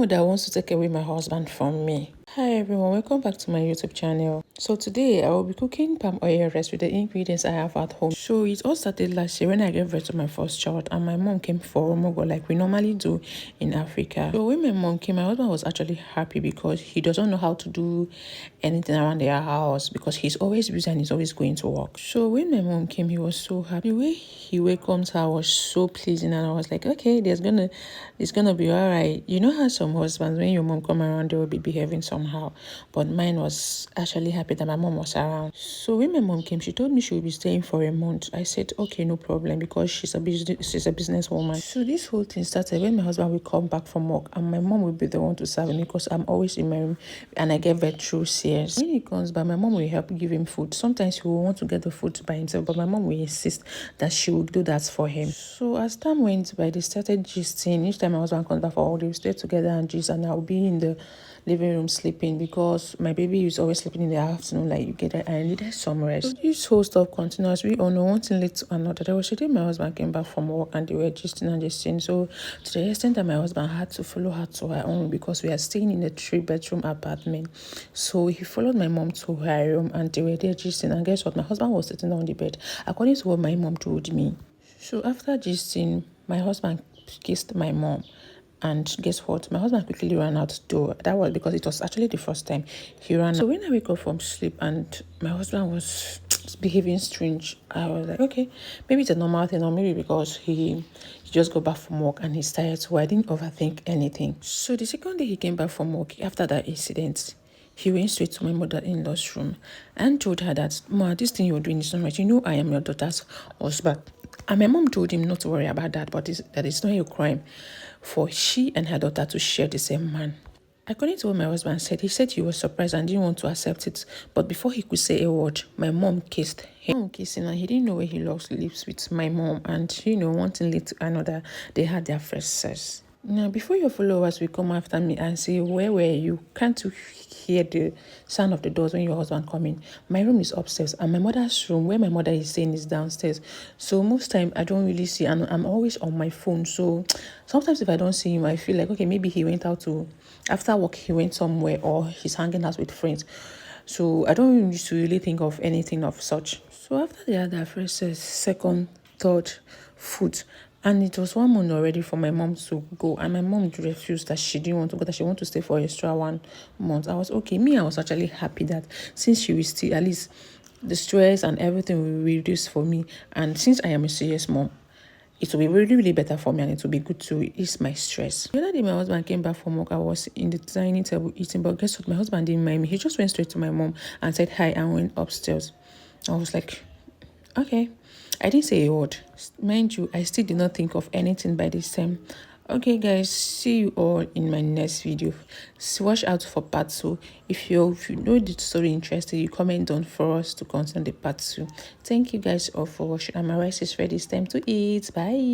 woman that wants to take away my husband from me. Hi everyone, welcome back to my YouTube channel. So today I will be cooking palm oil rice with the ingredients I have at home. So it all started last year when I gave birth to my first child and my mom came for Omogo like we normally do in Africa. So when my mom came, my husband was actually happy because he doesn't know how to do anything around their house because he's always busy and he's always going to work. So when my mom came, he was so happy. The way he welcomed her was so pleasing and I was like, okay, it's gonna be all right. You know how some husbands, when your mom come around, they will be behaving somehow, but mine was actually happy that my mom was around. So when my mom came, she told me she would be staying for a month. I said okay, no problem, because she's a businesswoman. So this whole thing started when my husband will come back from work and my mom will be the one to serve me because I'm always in my room and I get birth through CS. When he comes back, my mom will help give him food. Sometimes he will want to get the food by himself, but my mom will insist that she will do that for him. So as time went by, they started gisting. Each time my husband comes back for all, they will stay together and gist, and I'll be in the living room sleeping because my baby is always sleeping in the afternoon. Like, you get it, I needed some rest. So this whole stuff continues. We all know one thing led to another. There was a day my husband came back from work and they were gisting and gisting. So to the extent that my husband had to follow her to her own because we are staying in a 3-bedroom apartment. So he followed my mom to her room and they were there gisting. And guess what? My husband was sitting on the bed, according to what my mom told me. So after gisting, my husband kissed my mom. And guess what? My husband quickly ran out the door. That was because it was actually the first time he ran. So when I wake up from sleep and my husband was behaving strange, I was like, okay, maybe it's a normal thing, or maybe because he just got back from work and he's tired. So I didn't overthink anything. So the second day he came back from work after that incident, he went straight to my mother-in-law's room and told her that, Ma, this thing you're doing is not right. You know I am your daughter's husband. And my mom told him not to worry about that, but that it's not a crime for she and her daughter to share the same man. According to what my husband said, he said he was surprised and didn't want to accept it. But before he could say a word, my mom kissed him. Kissing, and he didn't know where he lost lips with my mom. And, one thing led to another. They had their first sex. Now, before your followers will come after me and say, where were you? Can't you hear the sound of the doors when your husband come in? My room is upstairs and my mother's room, where my mother is staying, is downstairs. So most time I don't really see, and I'm always on my phone. So sometimes if I don't see him, I feel like, okay, maybe he went out after work, he went somewhere, or he's hanging out with friends. So I don't used to really think of anything of such. So after they had their first, second, third, foot, and it was 1 month already for my mom to go, and my mom refused, that she didn't want to go, that she wanted to stay for extra 1 month. I was okay. I was actually happy that since she will still, at least the stress and everything will reduce for me, and since I am a serious mom, it will be really, really better for me, and it will be good to ease my stress. The other day my husband came back from work, I was in the dining table eating, but guess what? My husband didn't mind me. He just went straight to my mom and said hi and went upstairs. I was like, okay. I didn't say a word. Mind you, I still did not think of anything by this time. Okay, guys, see you all in my next video. So watch out for part 2. If you know the story interesting, you comment down for us to continue the part 2. Thank you guys all for watching, and my rice is ready. It's time to eat. Bye.